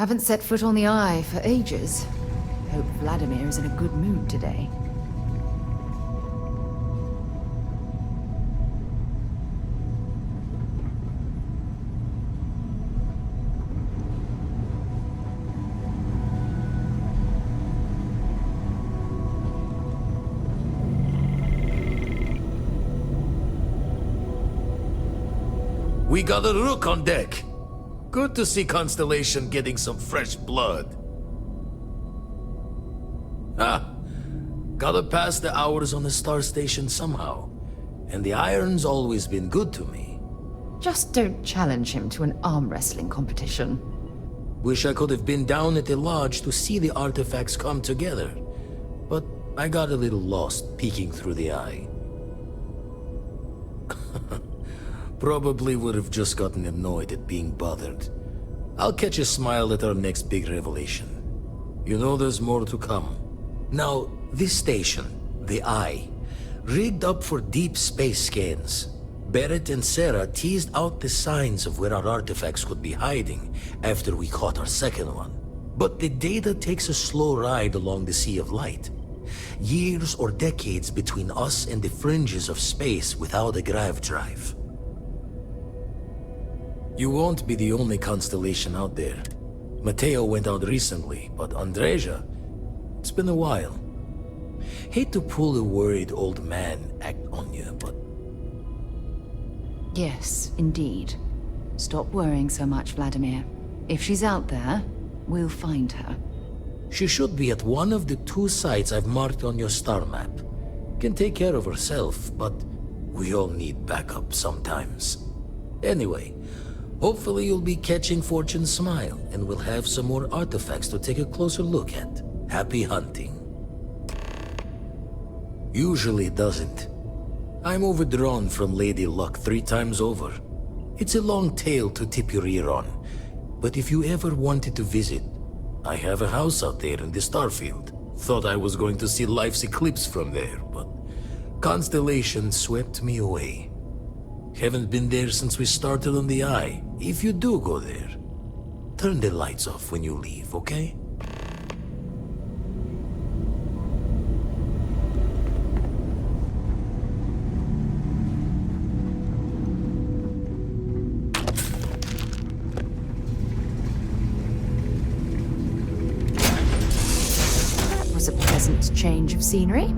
Haven't set foot on the Eye for ages. Hope Vladimir is in a good mood today. We got a rook on deck. Good to see Constellation getting some fresh blood. Gotta pass the hours on the star station somehow. And the iron's always been good to me. Just don't challenge him to an arm wrestling competition. Wish I could have been down at the lodge to see the artifacts come together. But I got a little lost peeking through the eye. Probably would have just gotten annoyed at being bothered. I'll catch a smile at our next big revelation. You know there's more to come. Now, this station, the Eye, rigged up for deep space scans. Barrett and Sarah teased out the signs of where our artifacts could be hiding after we caught our second one. But the data takes a slow ride along the Sea of Light. Years or decades between us and the fringes of space without a grav drive. You won't be the only constellation out there. Mateo went out recently, but Andreja, it's been a while. Hate to pull a worried old man act on you, but... Yes, indeed. Stop worrying so much, Vladimir. If she's out there, we'll find her. She should be at one of the 2 sites I've marked on your star map. Can take care of herself, but we all need backup sometimes. Anyway, hopefully you'll be catching Fortune's smile, and we'll have some more artifacts to take a closer look at. Happy hunting. Usually it doesn't. I'm overdrawn from Lady Luck 3 times over. It's a long tale to tip your ear on, but if you ever wanted to visit, I have a house out there in the Starfield. Thought I was going to see life's eclipse from there, but Constellation swept me away. Haven't been there since we started on the Eye. If you do go there, turn the lights off when you leave, okay? That was a pleasant change of scenery.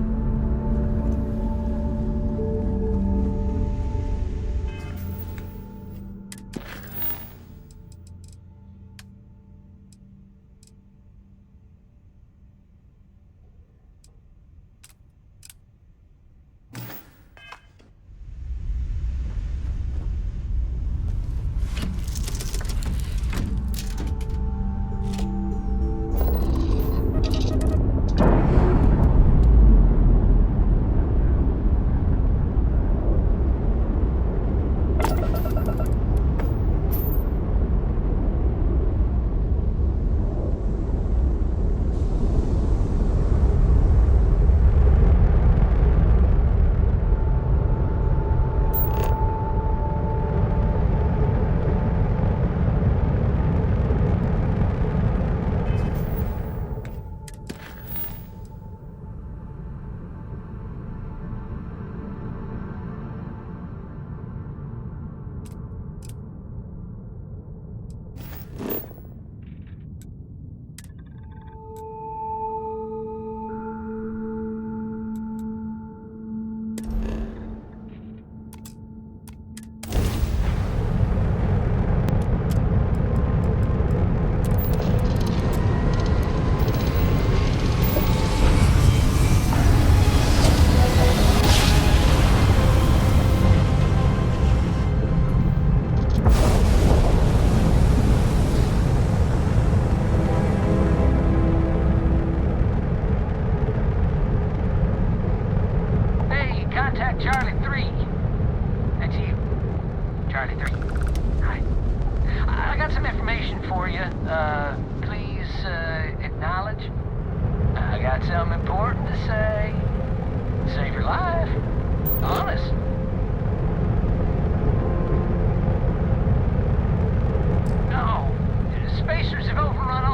Spacers have overrun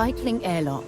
Right link airlock.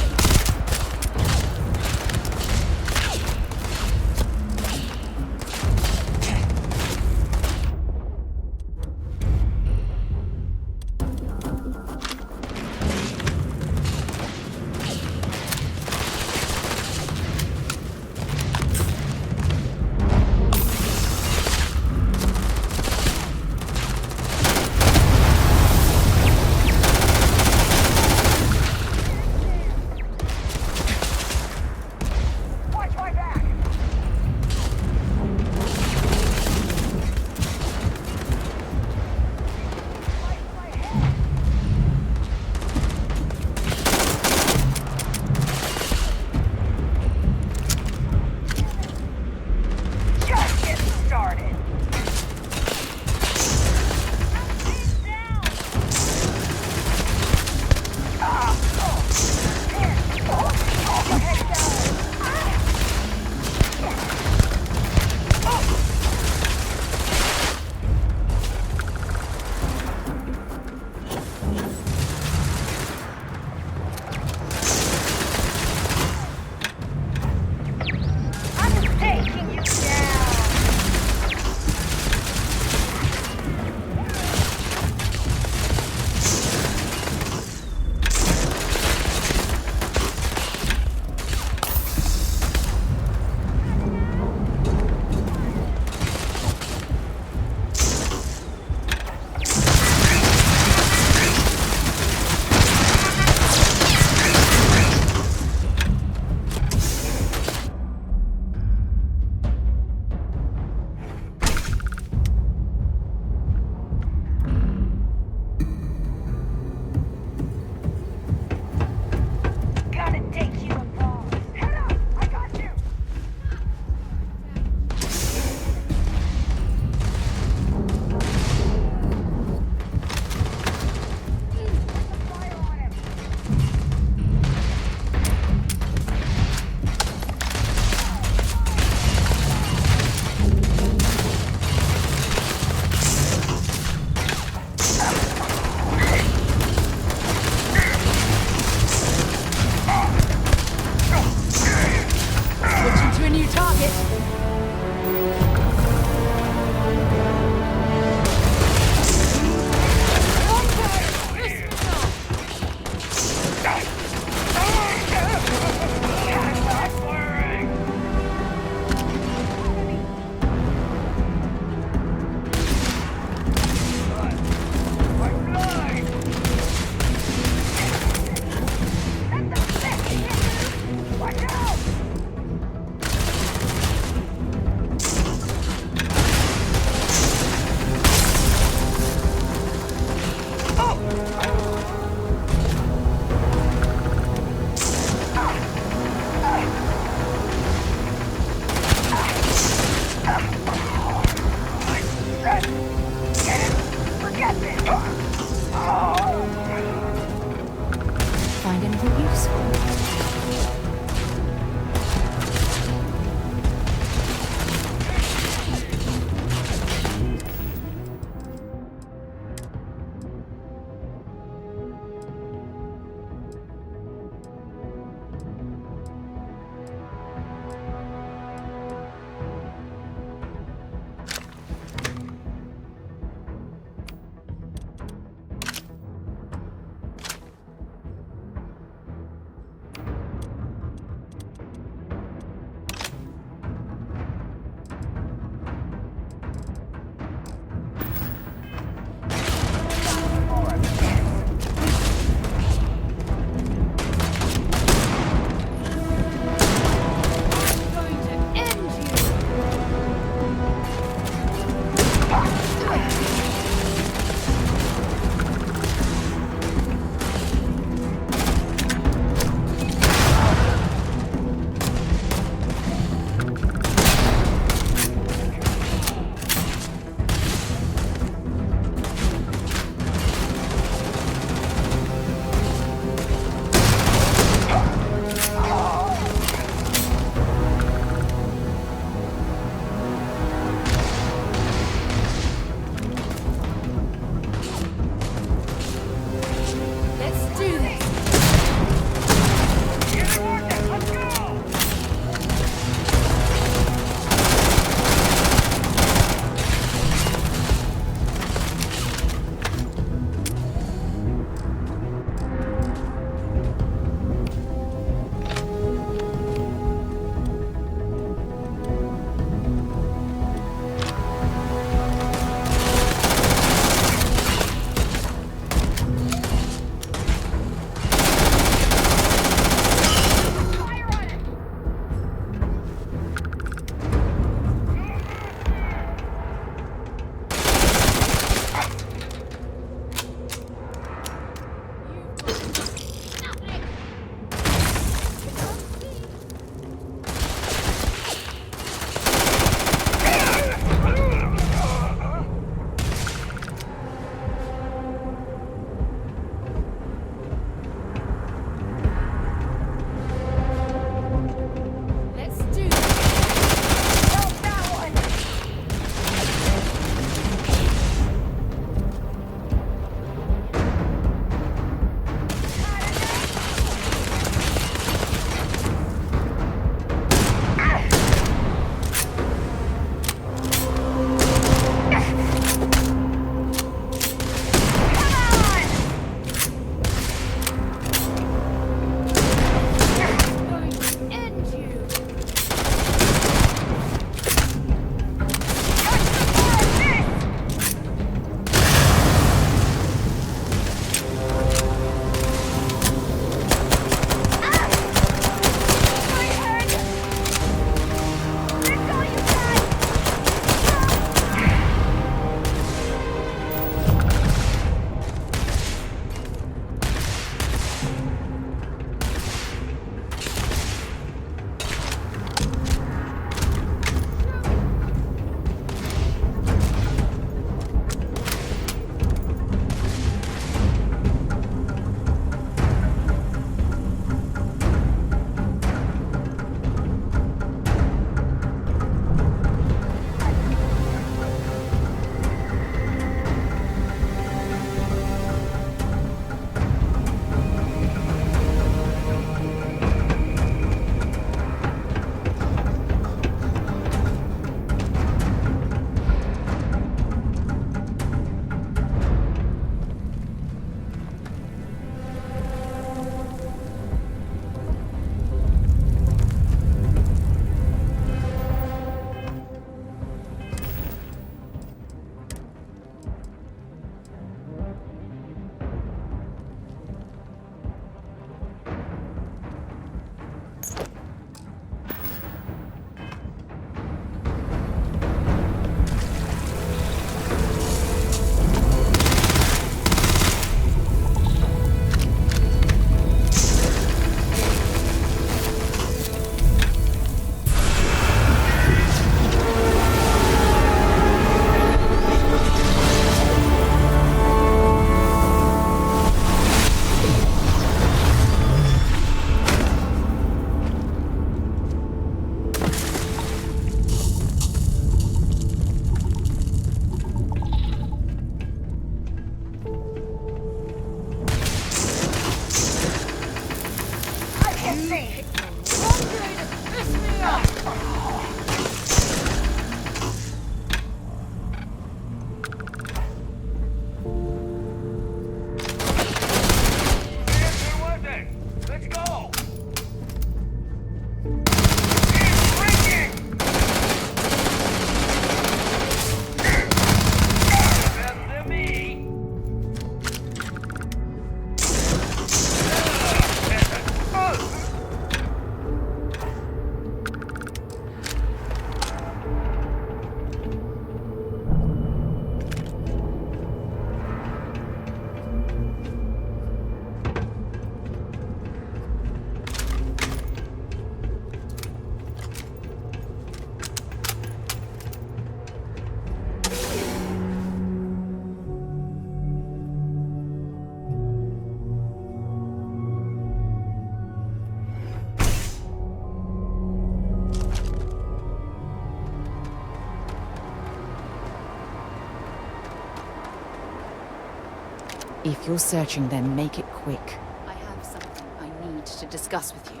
If you're searching, then make it quick. I have something I need to discuss with you.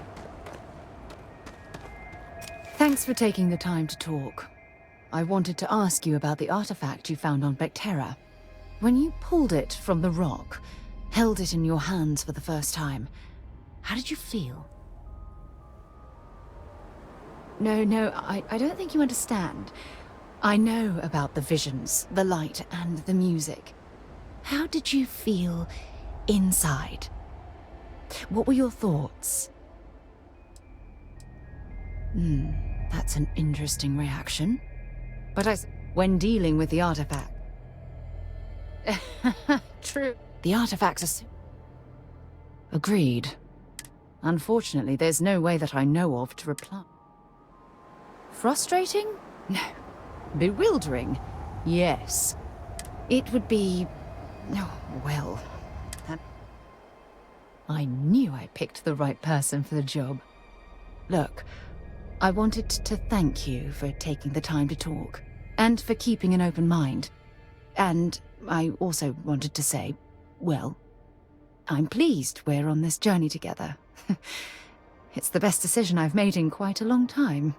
Thanks for taking the time to talk. I wanted to ask you about the artifact you found on Bethesda. When you pulled it from the rock, held it in your hands for the first time, how did you feel? No, I don't think you understand. I know about the visions, the light, and the music. How did you feel inside? What were your thoughts? That's an interesting reaction. But when dealing with the artifact... True. The artifacts are... Agreed. Unfortunately, there's no way that I know of to reply. Frustrating? No. Bewildering? Yes. It would be... Oh, well... I knew I picked the right person for the job. Look, I wanted to thank you for taking the time to talk, and for keeping an open mind. And I also wanted to say, well, I'm pleased we're on this journey together. It's the best decision I've made in quite a long time.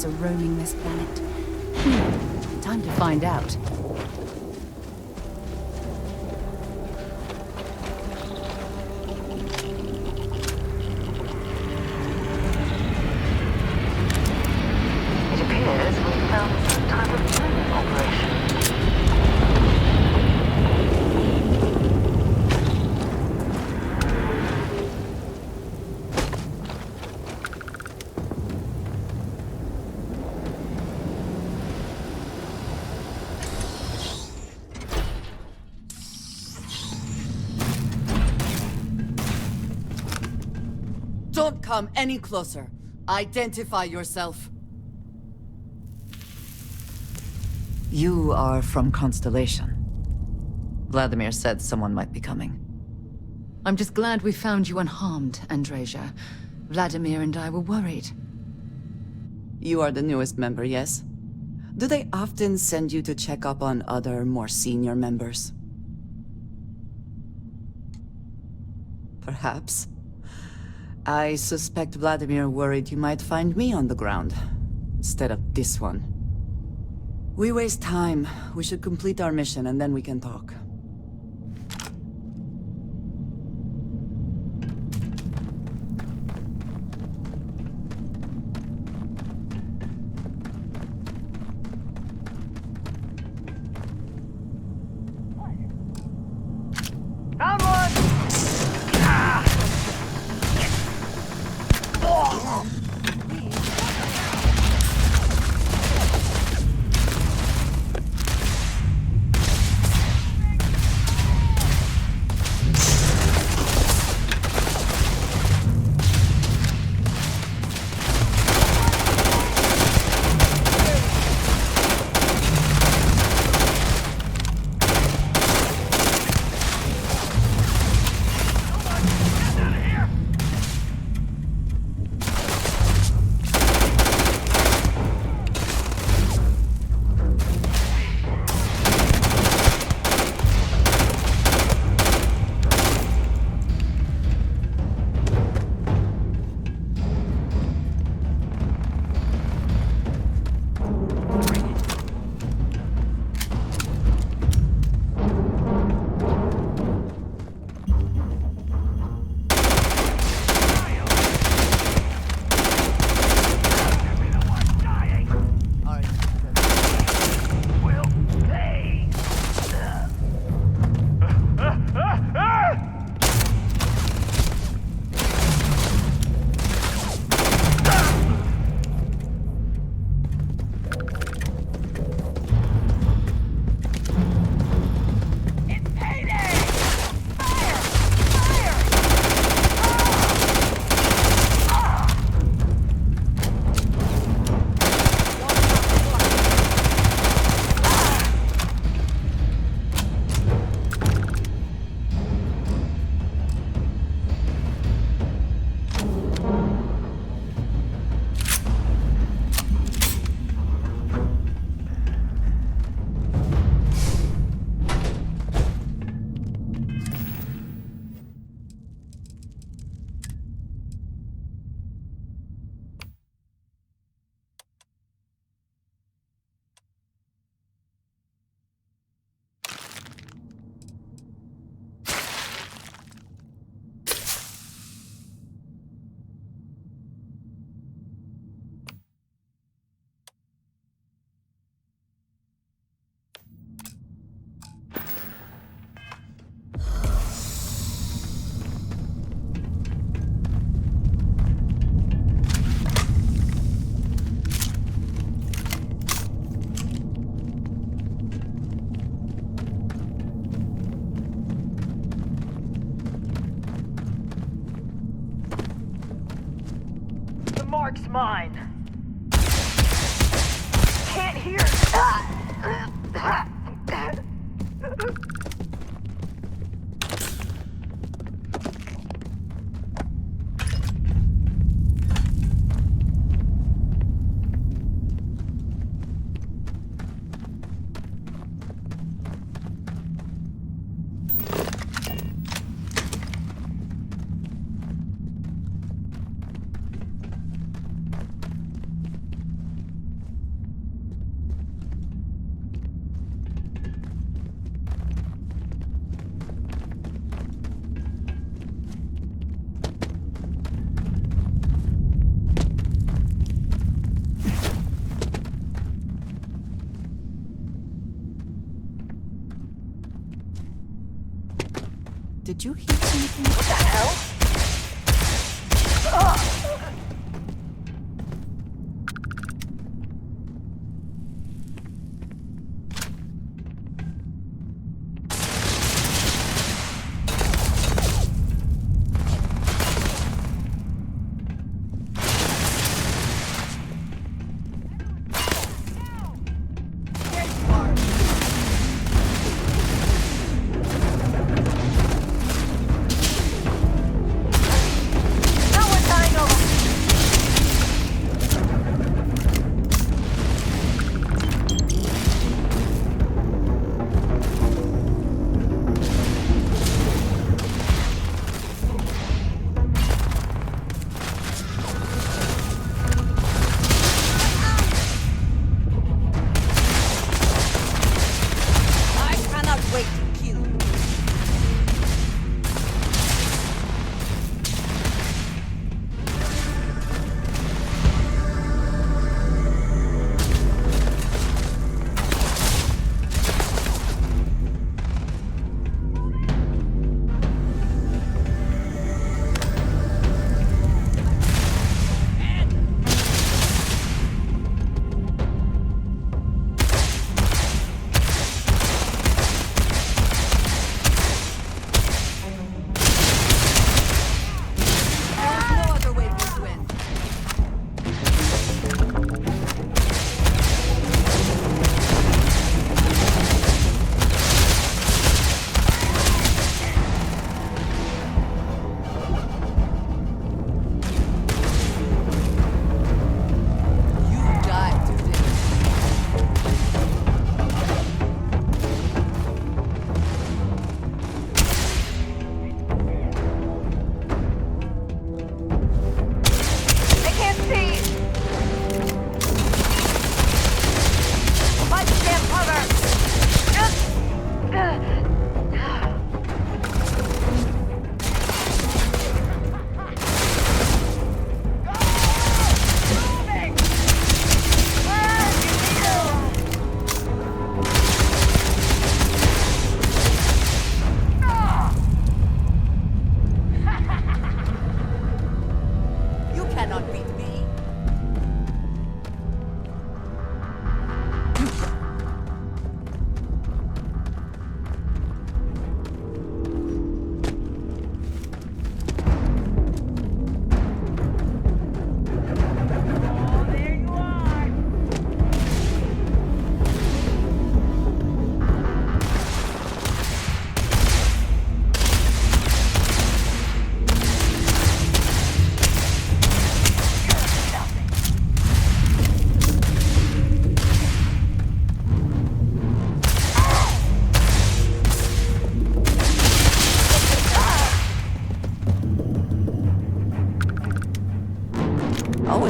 Are roaming this planet. Time to find out. It appears we found some type of mining operation. Don't come any closer. Identify yourself. You are from Constellation. Vladimir said someone might be coming. I'm just glad we found you unharmed, Andreja. Vladimir and I were worried. You are the newest member, yes? Do they often send you to check up on other, more senior members? Perhaps. I suspect Vladimir worried you might find me on the ground, instead of this one. We waste time. We should complete our mission and then we can talk. Mark's mine. Can't hear. Did you hear something? What the hell?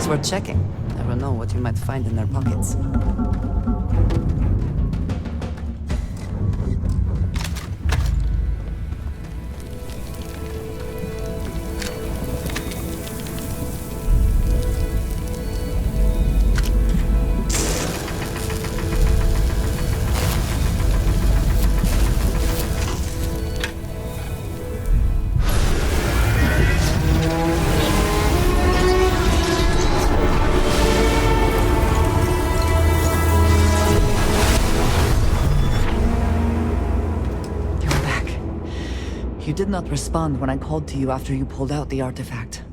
It's worth checking. Never know what you might find in their pockets. You did not respond when I called to you after you pulled out the artifact.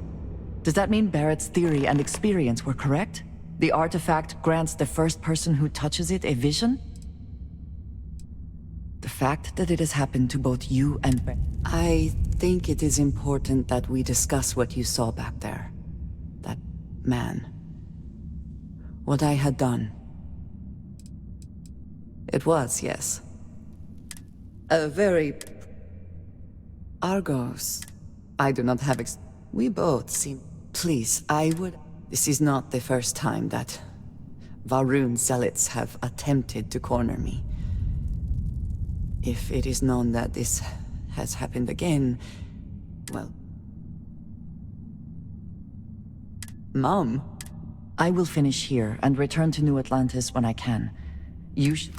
Does that mean Barrett's theory and experience were correct? The artifact grants the first person who touches it a vision? The fact that it has happened to both you and Barrett... I think it is important that we discuss what you saw back there. That man. What I had done. It was, yes. A very... Argos. I do not have We both seem... Please, I would... This is not the first time that Varun zealots have attempted to corner me. If it is known that this has happened again, well... Mom? I will finish here and return to New Atlantis when I can. You should...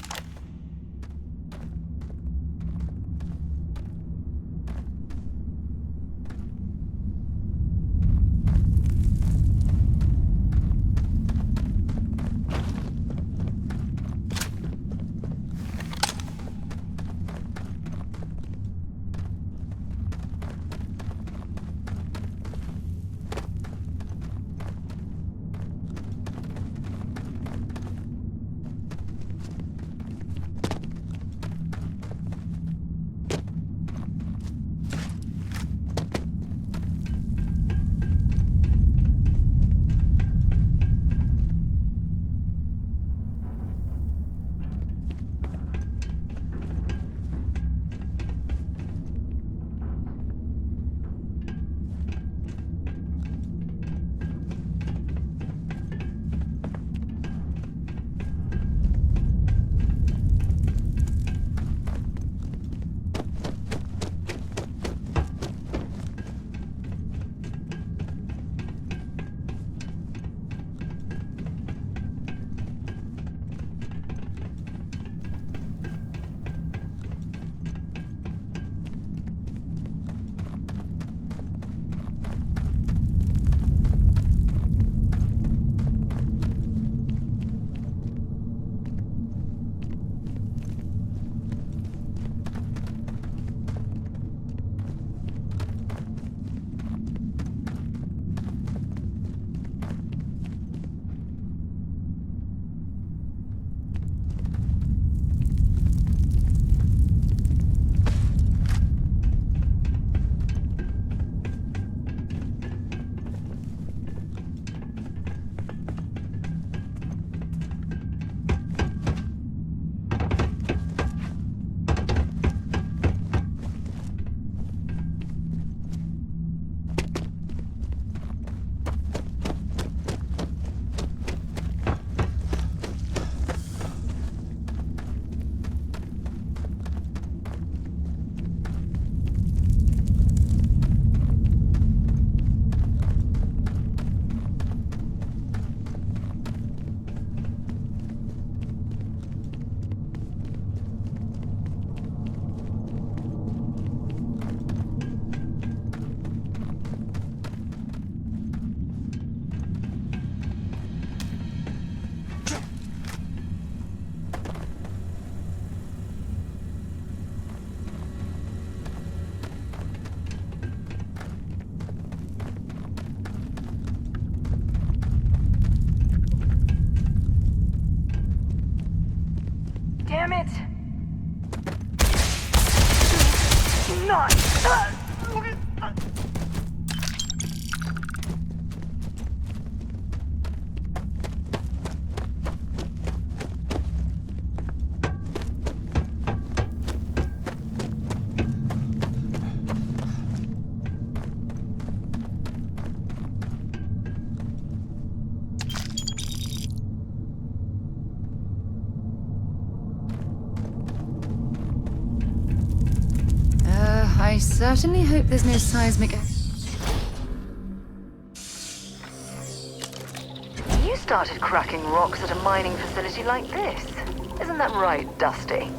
Damn it! Not. I certainly hope there's no seismic... You started cracking rocks at a mining facility like this. Isn't that right, Dusty?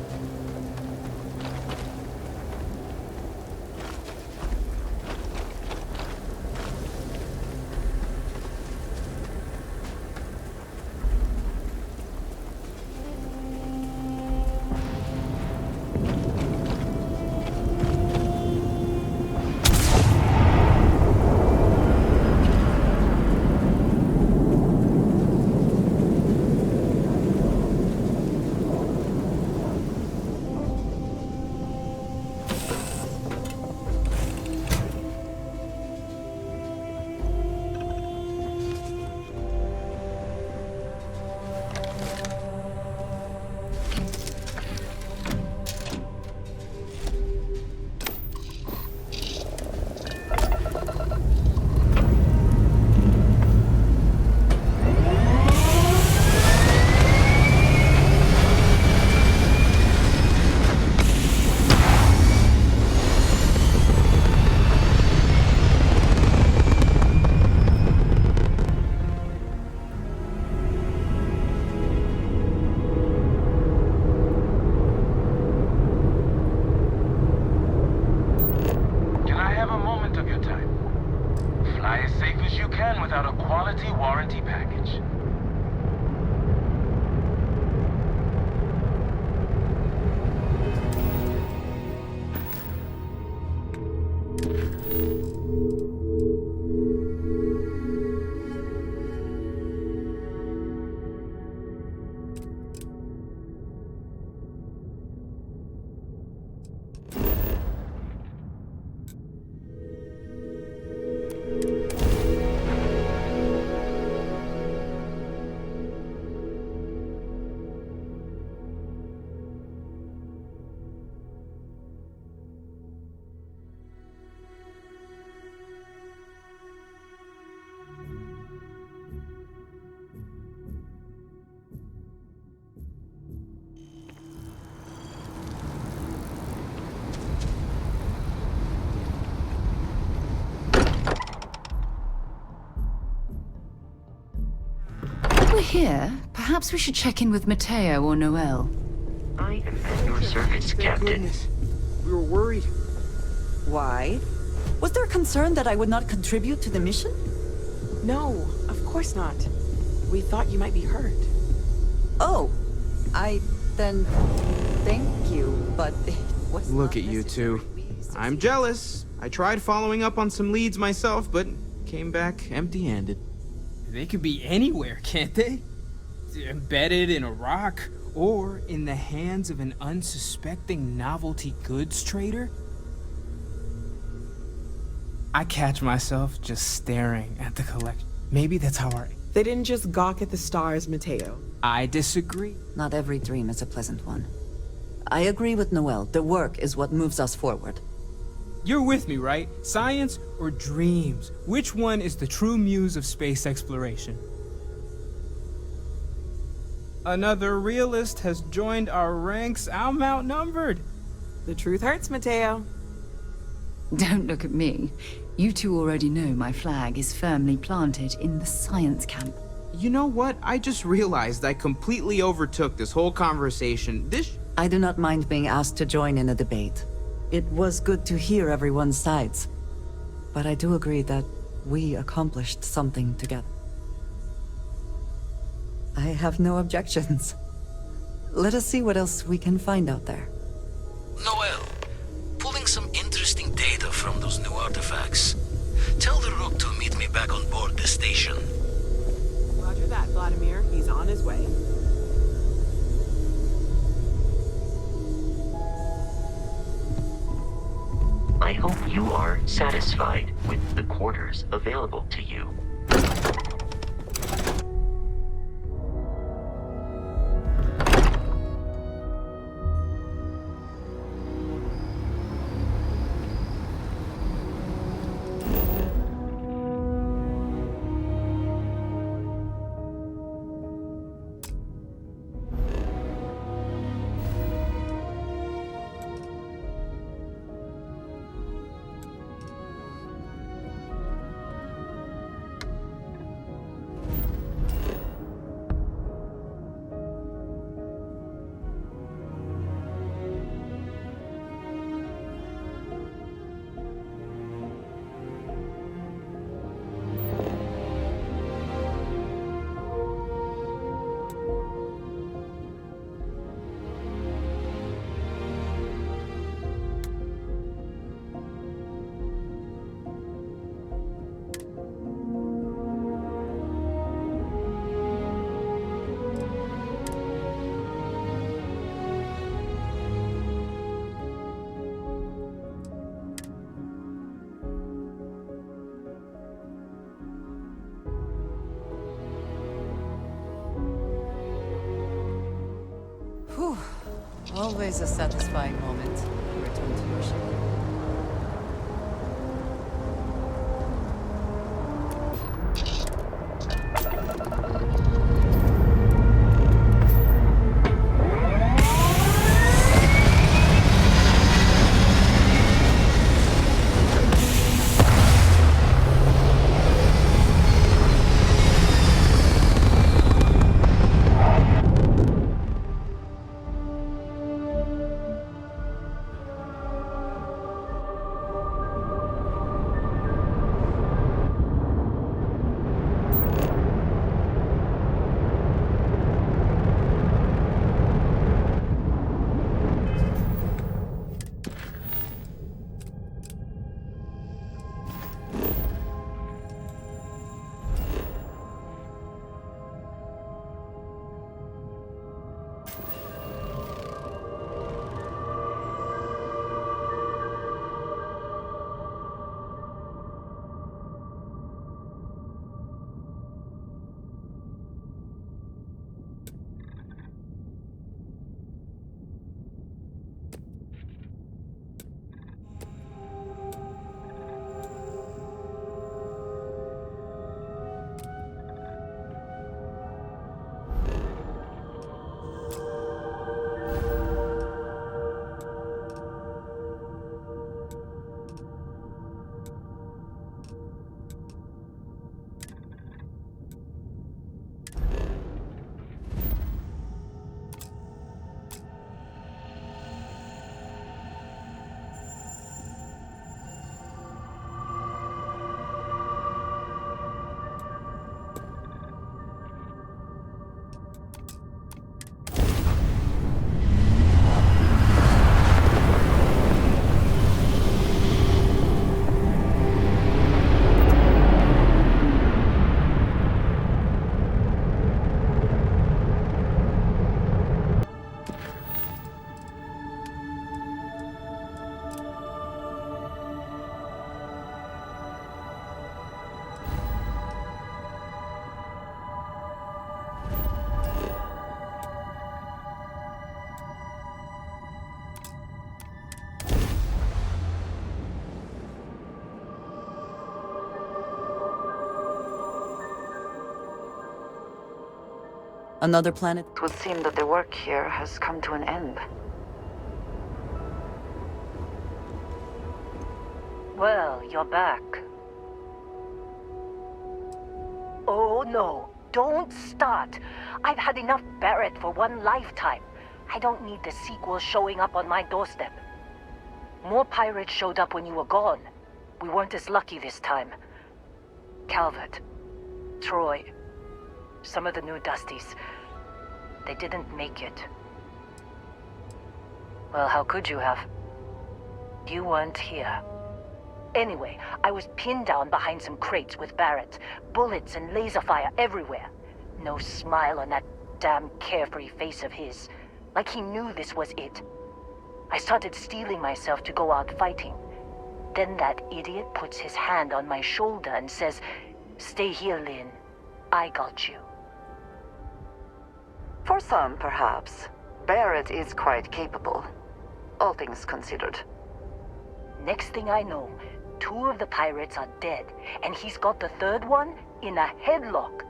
Without a quality warranty package. We're here. Perhaps we should check in with Mateo or Noel. I am at your service, Captain. Goodness. We were worried. Why? Was there concern that I would not contribute to the mission? No, of course not. We thought you might be hurt. Oh, then thank you, but it was Look not at you two. necessary. I'm jealous. I tried following up on some leads myself, but came back empty-handed. They could be anywhere, can't they? Embedded in a rock, or in the hands of an unsuspecting novelty goods trader? I catch myself just staring at the collection. Maybe that's how They didn't just gawk at the stars, Mateo. I disagree. Not every dream is a pleasant one. I agree with Noel. The work is what moves us forward. You're with me, right? Science or dreams? Which one is the true muse of space exploration? Another realist has joined our ranks. I'm outnumbered. The truth hurts, Mateo. Don't look at me. You two already know my flag is firmly planted in the science camp. You know what? I just realized I completely overtook this whole conversation. I do not mind being asked to join in a debate. It was good to hear everyone's sides. But I do agree that we accomplished something together. I have no objections. Let us see what else we can find out there. Noel, pulling some interesting data from those new artifacts. Tell the Rook to meet me back on board the station. Roger that, Vladimir. He's on his way. I hope you are satisfied with the quarters available to you. Always a satisfying moment to return to your ship. Another planet? It would seem that the work here has come to an end. Well, you're back. Oh no, don't start. I've had enough Barrett for one lifetime. I don't need the sequel showing up on my doorstep. More pirates showed up when you were gone. We weren't as lucky this time. Calvert, Troy, some of the new Dusties. They didn't make it. Well, how could you have? You weren't here. Anyway, I was pinned down behind some crates with Barrett. Bullets and laser fire everywhere. No smile on that damn carefree face of his. Like he knew this was it. I started steeling myself to go out fighting. Then that idiot puts his hand on my shoulder and says, "Stay here, Lynn. I got you." For some, perhaps. Barrett is quite capable. All things considered. Next thing I know, 2 of the pirates are dead, and he's got the 3rd one in a headlock.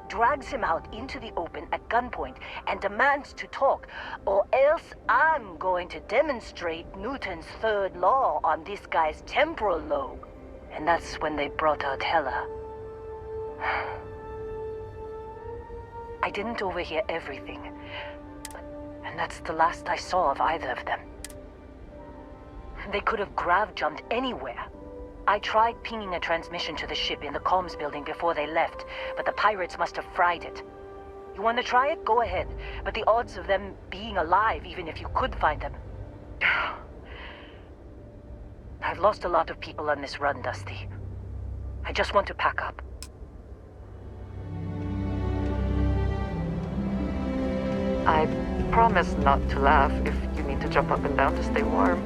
Drags him out into the open at gunpoint and demands to talk, or else I'm going to demonstrate Newton's 3rd law on this guy's temporal lobe. And that's when they brought out Hela. I didn't overhear everything, and that's the last I saw of either of them. They could have grav-jumped anywhere. I tried pinging a transmission to the ship in the comms building before they left, but the pirates must have fried it. You want to try it? Go ahead, but the odds of them being alive, even if you could find them... I've lost a lot of people on this run, Dusty. I just want to pack up. I promise not to laugh if you need to jump up and down to stay warm.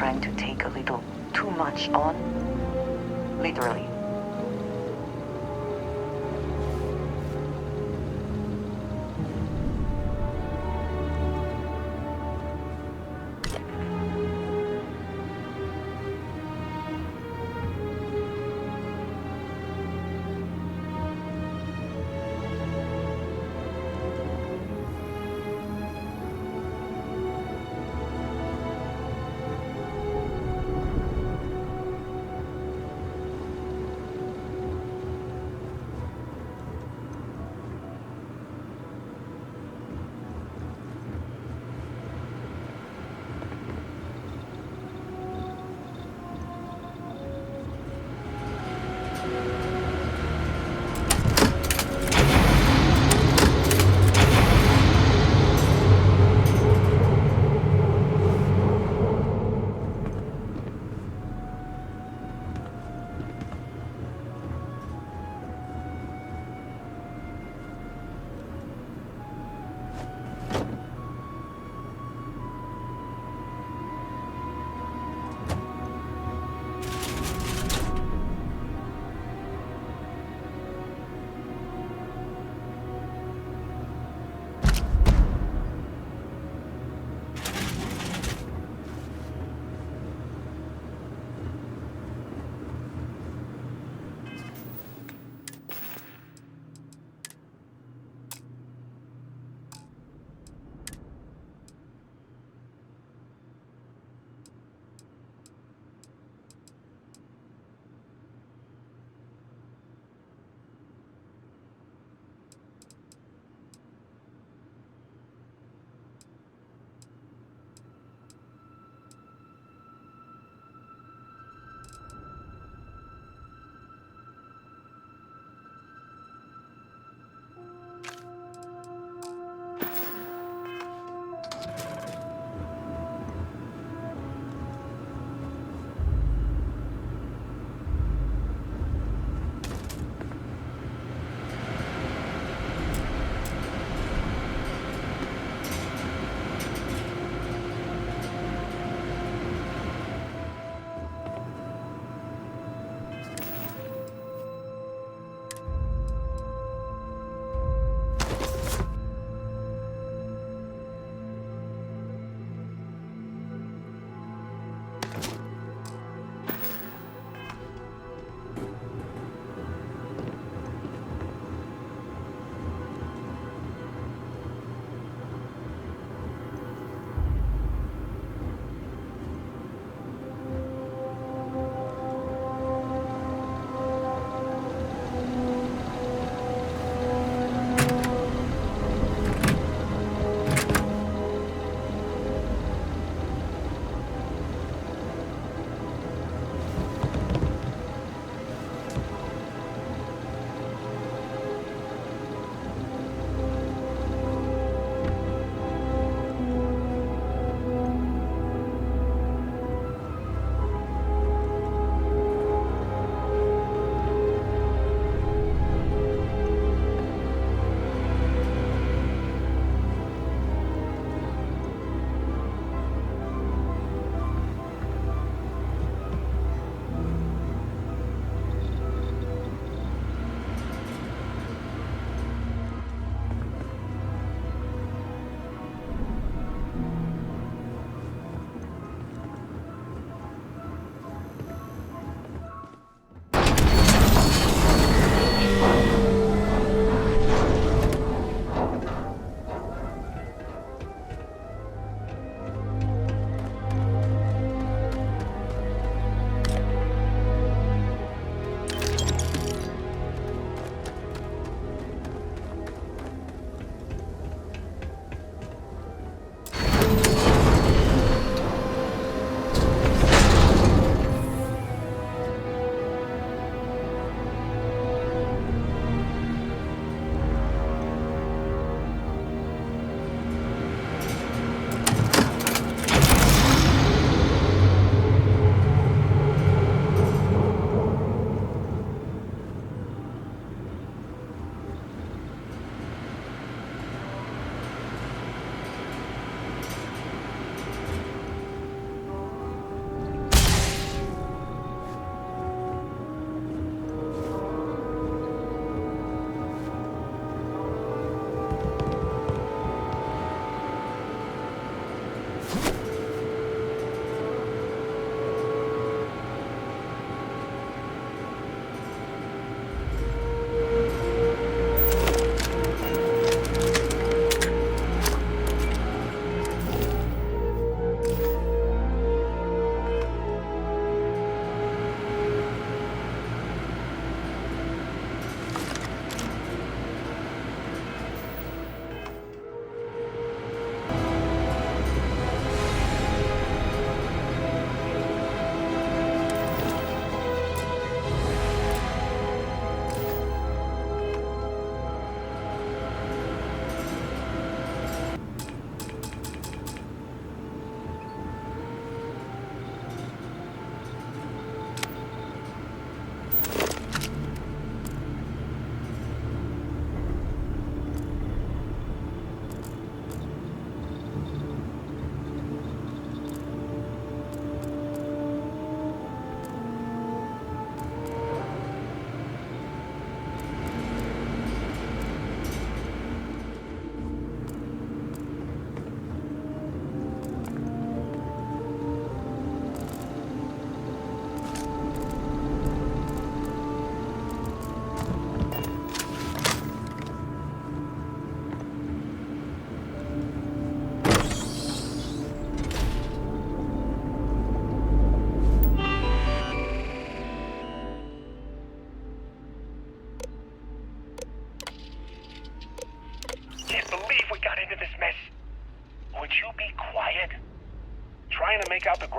trying to take a little too much on. Literally.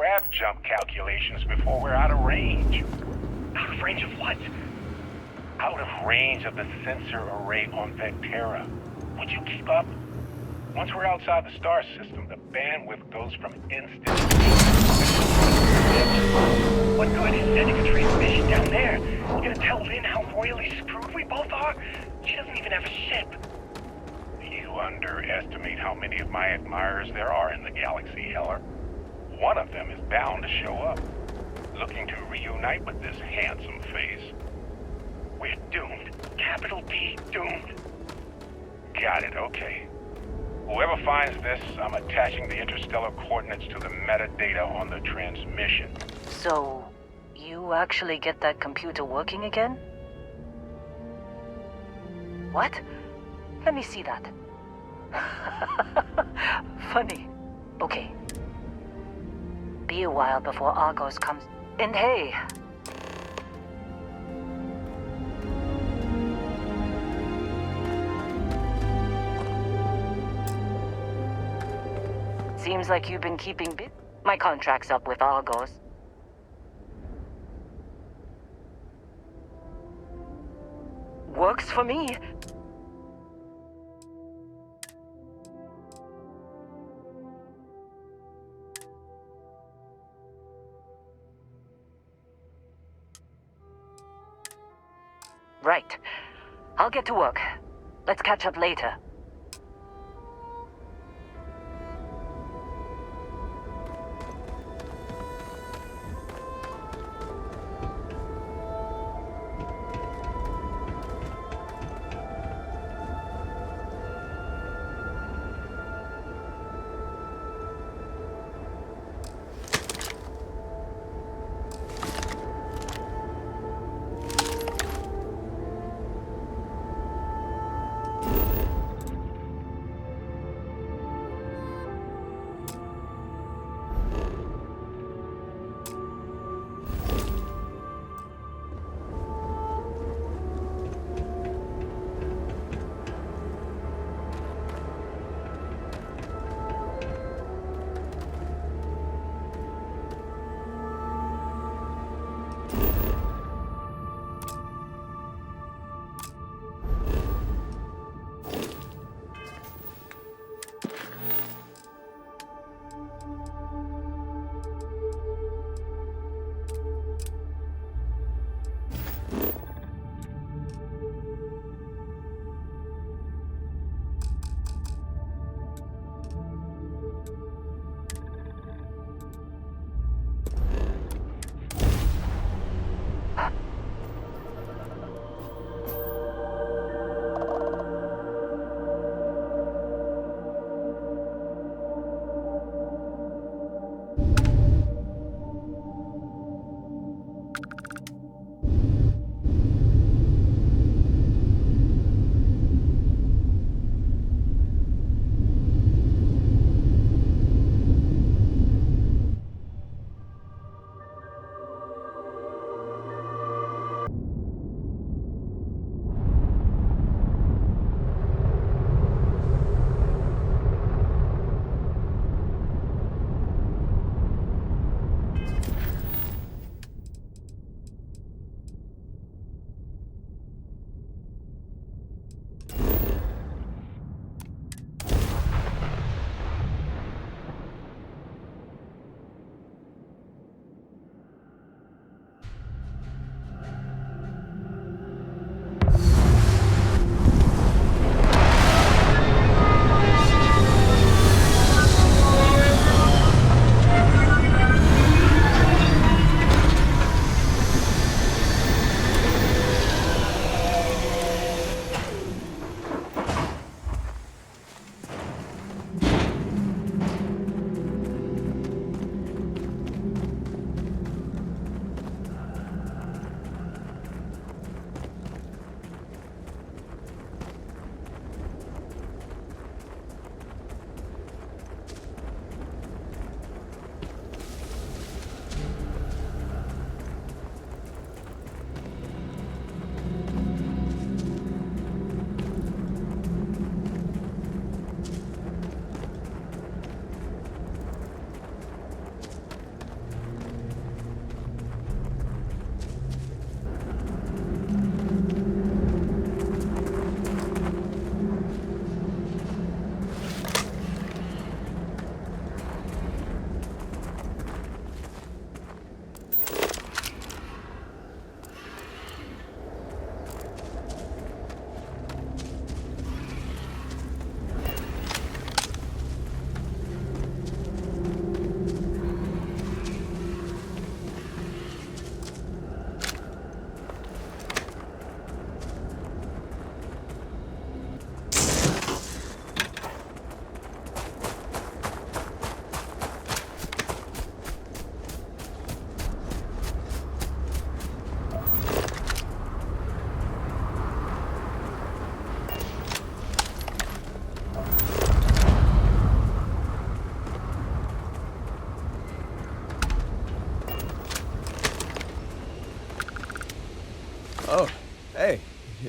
grav jump calculations before we're out of range. Out of range of what? Out of range of the sensor array on Vectera. Would you keep up? Once we're outside the star system, the bandwidth goes from instant to What good is sending a transmission down there? You gonna tell Lynn how royally screwed we both are? She doesn't even have a ship. You underestimate how many of my admirers there are in the galaxy, Heller. One of them is bound to show up, looking to reunite with this handsome face. We're doomed. Capital D, doomed. Got it, okay. Whoever finds this, I'm attaching the interstellar coordinates to the metadata on the transmission. So, you actually get that computer working again? What? Let me see that. Funny. Okay. Be a while before Argos comes. And hey! Seems like you've been keeping my contract's up with Argos. Works for me. Right. I'll get to work. Let's catch up later.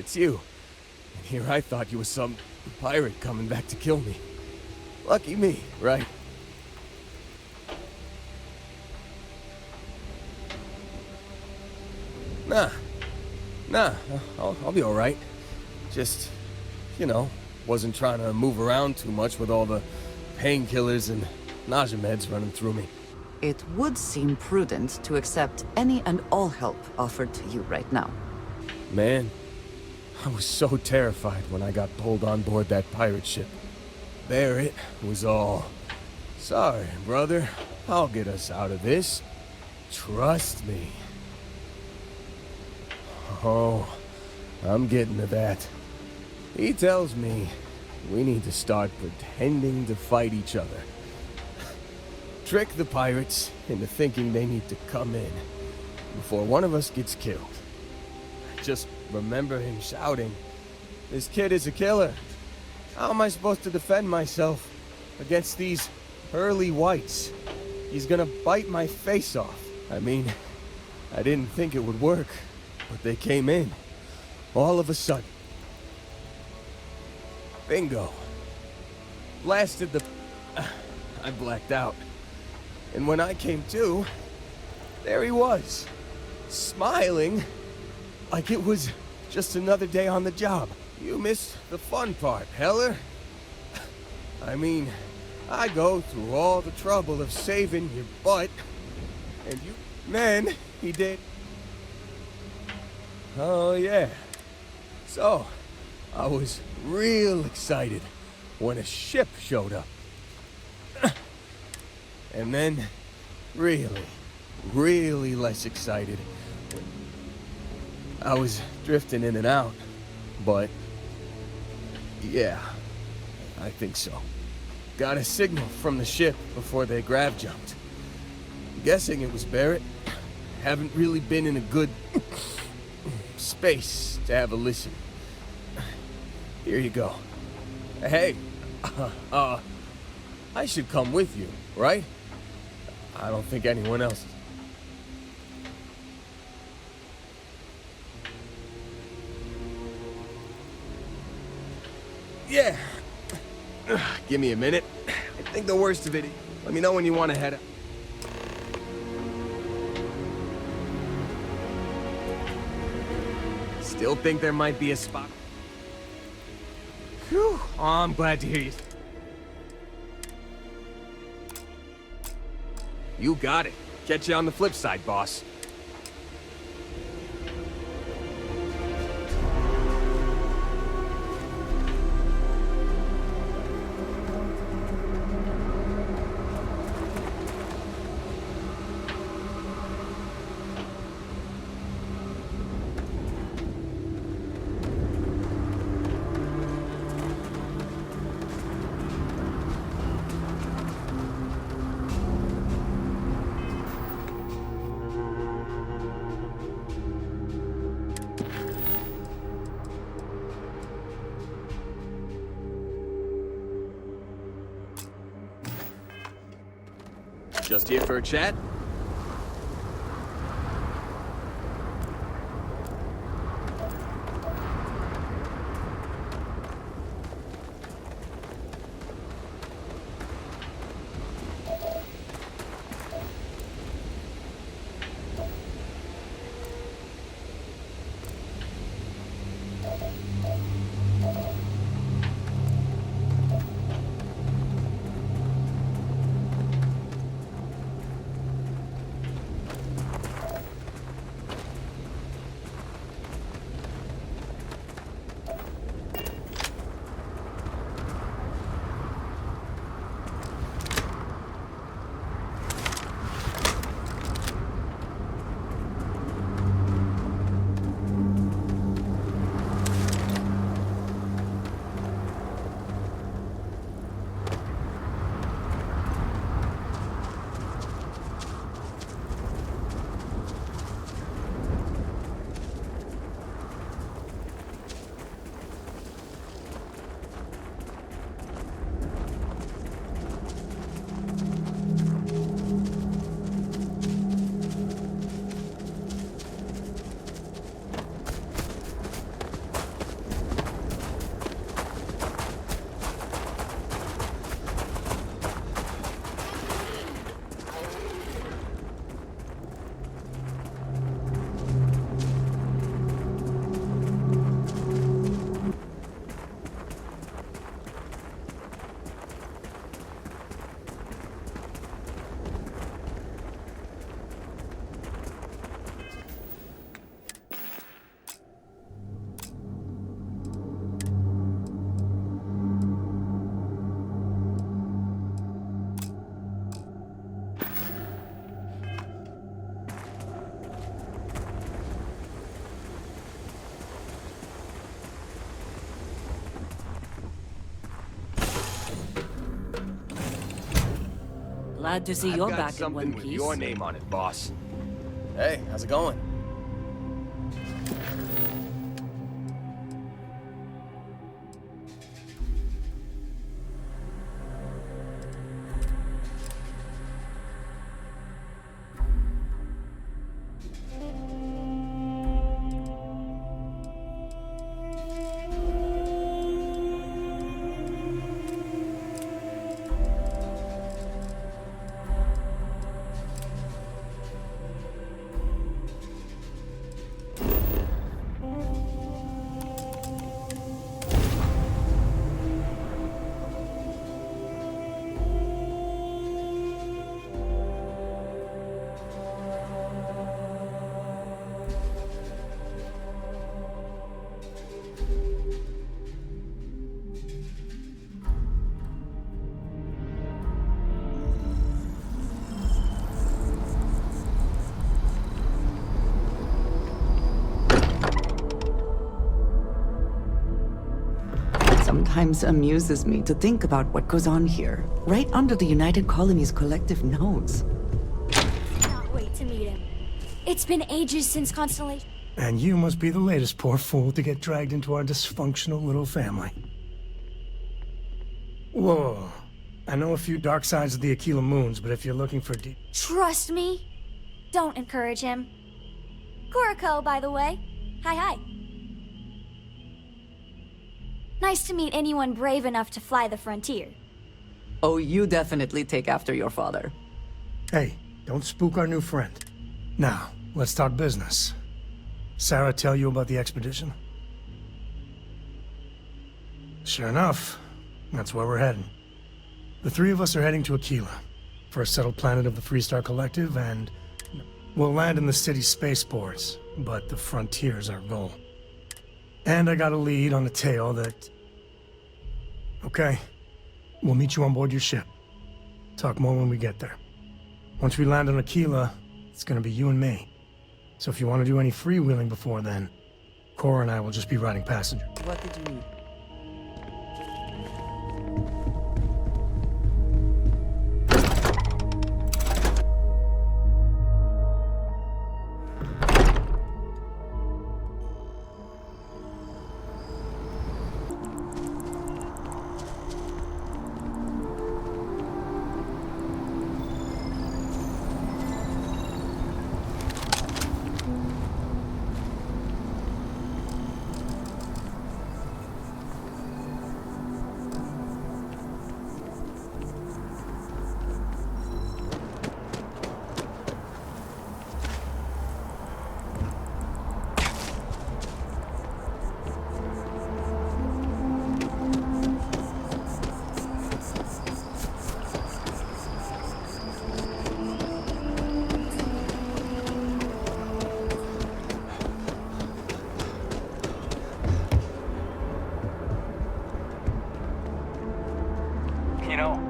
it's you. And here I thought you were some pirate coming back to kill me. Lucky me, right? Nah, I'll be alright. Just, you know, wasn't trying to move around too much with all the painkillers and nausea meds running through me. It would seem prudent to accept any and all help offered to you right now. Man, I was so terrified when I got pulled on board that pirate ship. There it was all. Sorry, brother. I'll get us out of this. Trust me. Oh, I'm getting to that. He tells me we need to start pretending to fight each other. Trick the pirates into thinking they need to come in before one of us gets killed. I just remember him shouting, "This kid is a killer. How am I supposed to defend myself against these early whites? He's gonna bite my face off." I mean, I didn't think it would work, but they came in. All of a sudden. Bingo. Blasted the... I blacked out. And when I came to, there he was. Smiling. Like it was just another day on the job. You missed the fun part, Heller. I mean, I go through all the trouble of saving your butt. And you... Man, he did... Oh, yeah. So, I was real excited when a ship showed up. And then, really less excited. I was drifting in and out, but yeah, I think so. Got a signal from the ship before they grav jumped. Guessing it was Barrett. Haven't really been in a good space to have a listen. Here you go. Hey, I should come with you, right? I don't think anyone else. Yeah. Give me a minute. I think the worst of it. Let me know when you want to head out. Still think there might be a spot. Whew. Oh, I'm glad to hear you. You got it. Catch you on the flip side, boss. Just here for a chat? Glad to see you're back in one with piece. your name on it, boss. Hey, how's it going? Sometimes amuses me to think about what goes on here, right under the United Colony's collective nose. Cannot wait to meet him. It's been ages since Constellation. And you must be the latest poor fool to get dragged into our dysfunctional little family. Whoa. I know a few dark sides of the Aquila Moons, but if you're looking for deep... Trust me. Don't encourage him. Kuriko, by the way. Hi. Nice to meet anyone brave enough to fly the frontier. Oh, you definitely take after your father. Hey, don't spook our new friend. Now, let's talk business. Sarah tell you about the expedition? Sure enough, that's where we're heading. The three of us are heading to Aquila, first settled planet of the Freestar Collective, and we'll land in the city's spaceports, but the frontier's our goal. And I got a lead on a tale that... Okay, we'll meet you on board your ship. Talk more when we get there. Once we land on Aquila, it's gonna be you and me. So if you want to do any freewheeling before then, Cora and I will just be riding passenger. What did you need?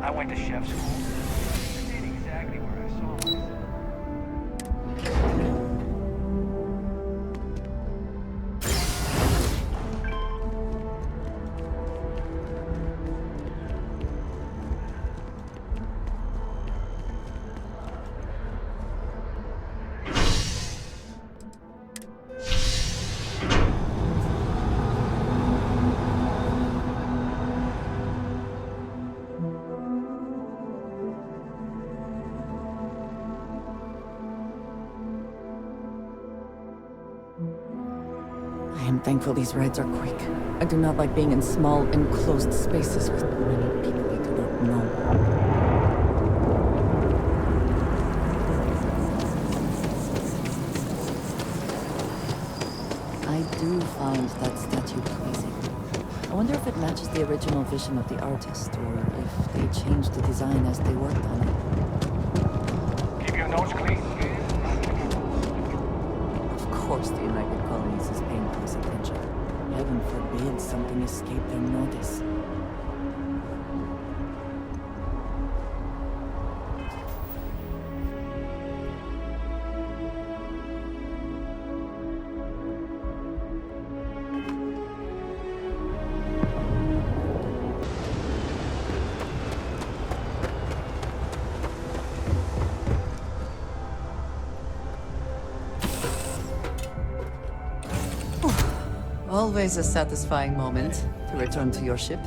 I went to chef school. I stayed exactly where I saw myself. I am thankful these rides are quick. I do not like being in small, enclosed spaces with many people I do not know. I do find that statue pleasing. I wonder if it matches the original vision of the artist, or if they changed the design as they worked on it. Keep your nose clean. Of course the United Colonies is paying close attention. Heaven forbid something escape their notice. Always a satisfying moment to return to your ship.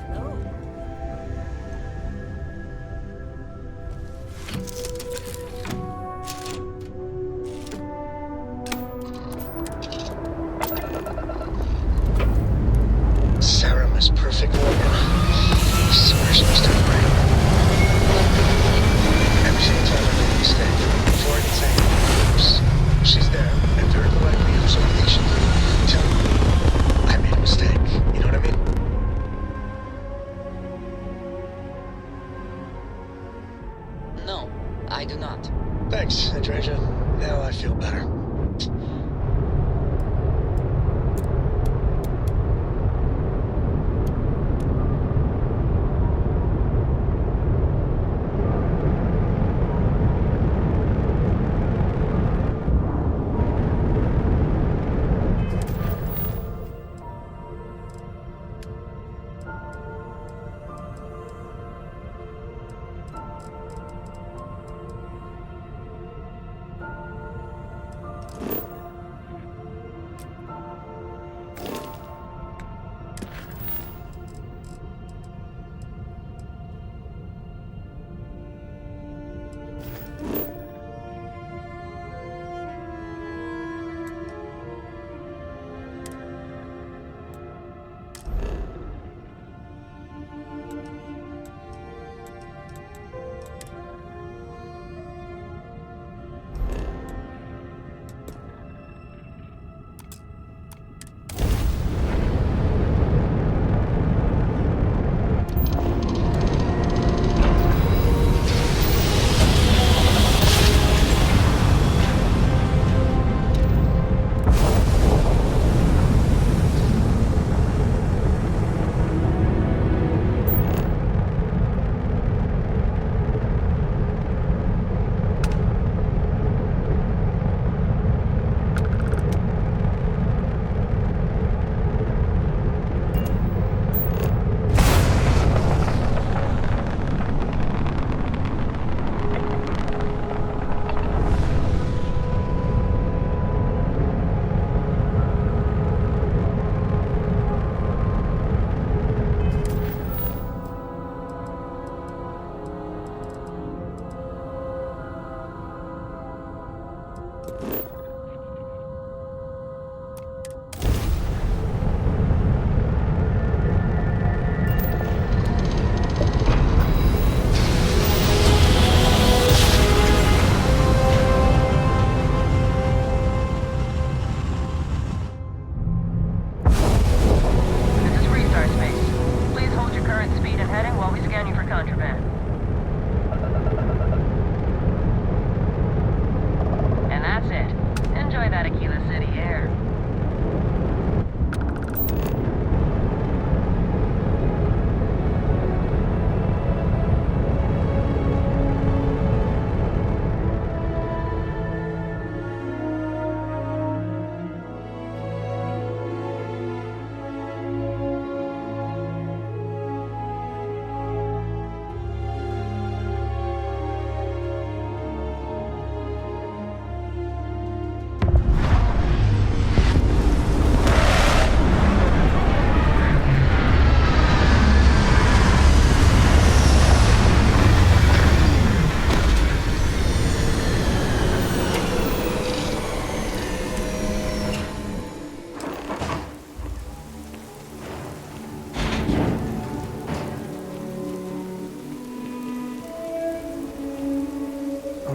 Sarah must perfect order. Somewhere she must have brain. Every single time I make a mistake, before I can say oops, she's there and very politely and so patiently tell me I made a mistake. You know what I mean? No, I do not. Thanks, Andreja. Now I feel better.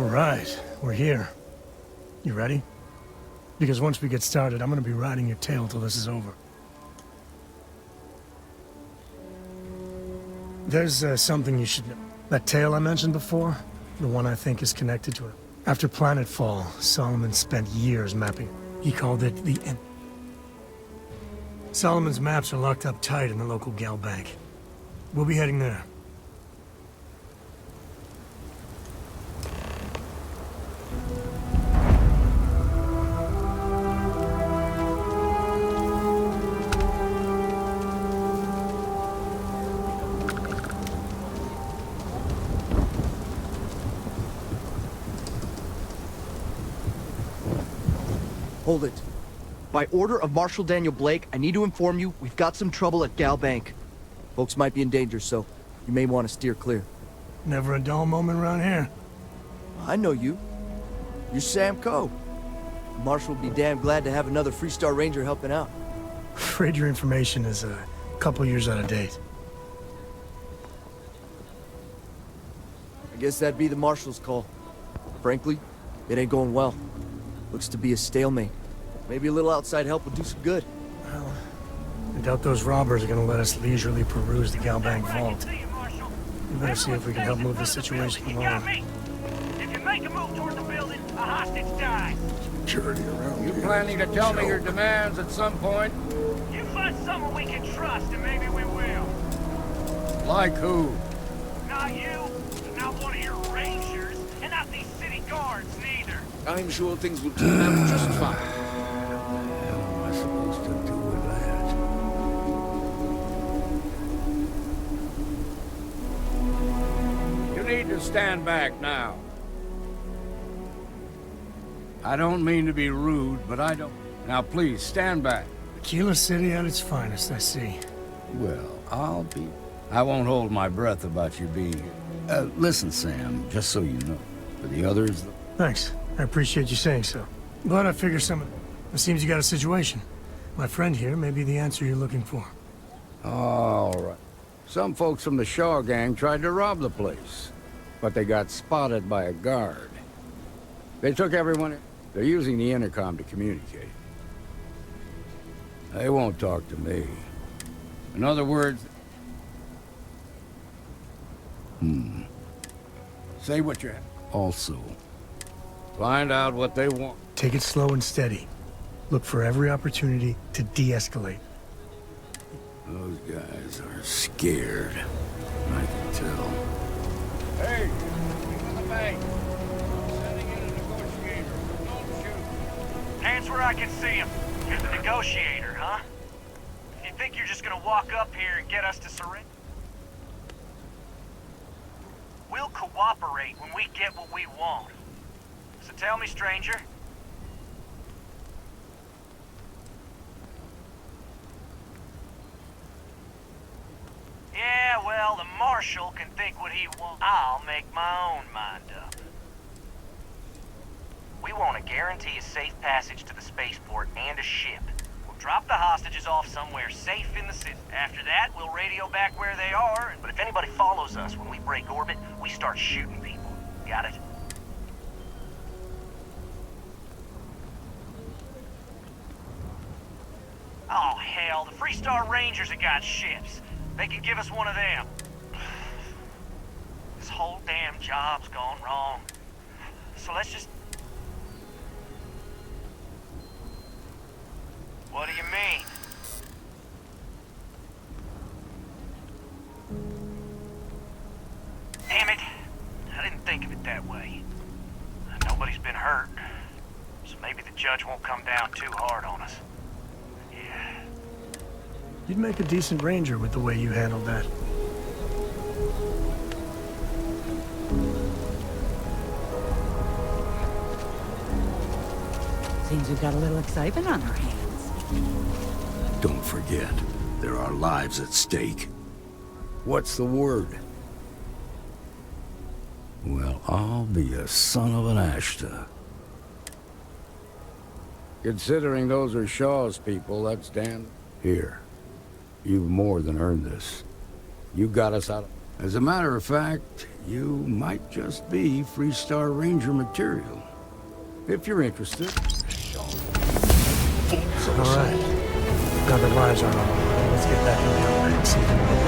Right, we're here. You ready? Because once we get started, I'm gonna be riding your tail till this is over. There's something you should know. That tail I mentioned before, the one I think is connected to it. After Planetfall, Solomon spent years mapping. He called it the end. Solomon's maps are locked up tight in the local Gal Bank. We'll be heading there. Hold it. By order of Marshal Daniel Blake, I need to inform you we've got some trouble at Gal Bank. Folks might be in danger, so you may want to steer clear. Never a dull moment around here. I know you. You're Sam Coe. Marshal would be damn glad to have another Freestar Ranger helping out. Afraid your information is a couple years out of date. I guess that'd be the Marshal's call. Frankly, it ain't going well. Looks to be a stalemate. Maybe a little outside help would do some good. Well, I doubt those robbers are gonna let us leisurely peruse the Gal Bank vault. We better see if we can help move this situation along. If you make a move toward the building, a hostage dies. Security around you planning to tell me your demands at some point? You find someone we can trust, and maybe we will. Like who? Not you, not one of your rangers, and not these city guards, neither. I'm sure things will turn out just fine. What the hell am I supposed to do with that? You need to stand back now. I don't mean to be rude, but I don't... Now please, stand back. Aquila City at its finest, I see. Well, I won't hold my breath about you being here. Listen, Sam, just so you know, for the others... Thanks. I appreciate you saying so. But I figure it seems you got a situation. My friend here may be the answer you're looking for. All right. Some folks from the Shaw gang tried to rob the place, but they got spotted by a guard. They took everyone in. They're using the intercom to communicate. They won't talk to me. In other words... Say what you have. Also, find out what they want. Take it slow and steady. Look for every opportunity to de-escalate. Those guys are scared. I can tell. Hey, you in the bank. Sending in a negotiator. Don't shoot. Hands where I can see him. You're the negotiator, huh? You think you're just gonna walk up here and get us to surrender? We'll cooperate when we get what we want. So tell me, stranger. Yeah, well, the Marshal can think what he wants. I'll make my own mind up. We want to guarantee a safe passage to the spaceport and a ship. We'll drop the hostages off somewhere safe in the city. After that, we'll radio back where they are. But if anybody follows us when we break orbit, we start shooting people. Got it? Oh, hell, the Freestar Rangers have got ships. They can give us one of them. This whole damn job's gone wrong. So let's just... What do you mean? Damn it. I didn't think of it that way. Nobody's been hurt. So maybe the judge won't come down too hard on us. Yeah. You'd make a decent ranger with the way you handled that. Seems we've got a little excitement on our hands. Don't forget, there are lives at stake. What's the word? Well, I'll be a son of an Ashta. Considering those are Shaw's people, that's damn... Here. You've more than earned this. You got us out of... As a matter of fact, you might just be Freestar Ranger material. If you're interested. All right. Now that lives are on the line, let's get back in the outback and see if we can get the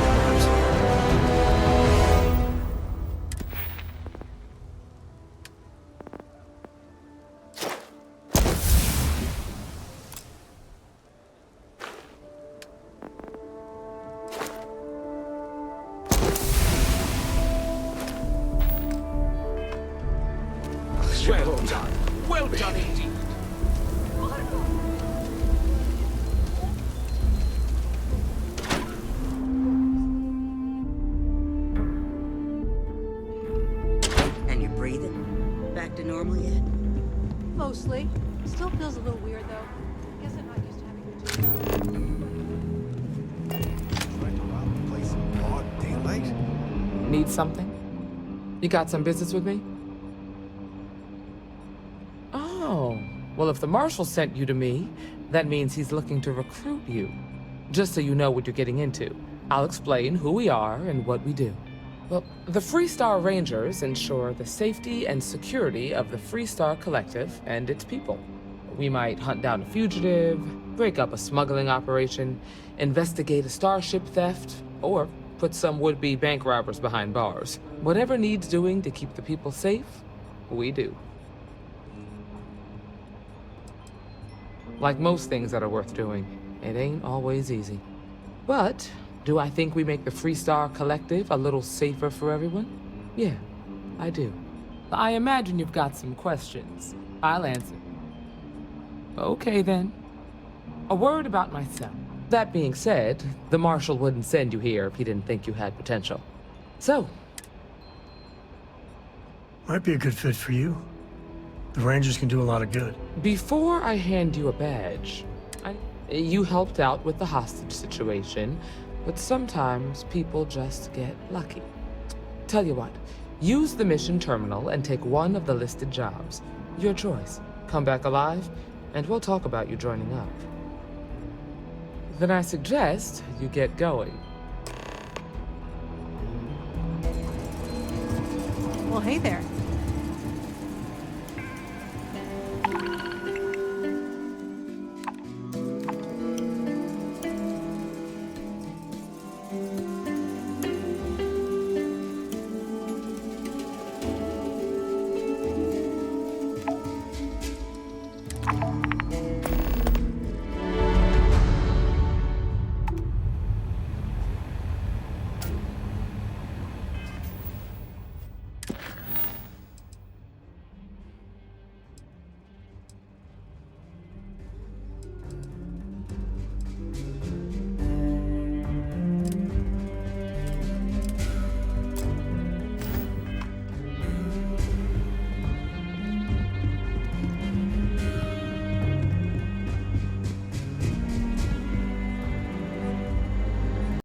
Well done. Well done indeed. And you're breathing? Back to normal yet? Mostly. Still feels a little weird, though. Guess I'm not Need something? You got some business with me? Oh, well, if the Marshal sent you to me, that means he's looking to recruit you. Just so you know what you're getting into, I'll explain who we are and what we do. Well, the Freestar Rangers ensure the safety and security of the Freestar Collective and its people. We might hunt down a fugitive, break up a smuggling operation, investigate a starship theft, or put some would-be bank robbers behind bars. Whatever needs doing to keep the people safe, we do. Like most things that are worth doing, it ain't always easy. But do I think we make the Freestar Collective a little safer for everyone? Yeah, I do. I imagine you've got some questions. I'll answer. Okay then. A word about myself. That being said, the Marshal wouldn't send you here if he didn't think you had potential. So. Might be a good fit for you. The Rangers can do a lot of good. Before I hand you a badge, you helped out with the hostage situation, but sometimes people just get lucky. Tell you what, use the mission terminal and take one of the listed jobs. Your choice. Come back alive, and we'll talk about you joining up. Then I suggest you get going. Well, hey there.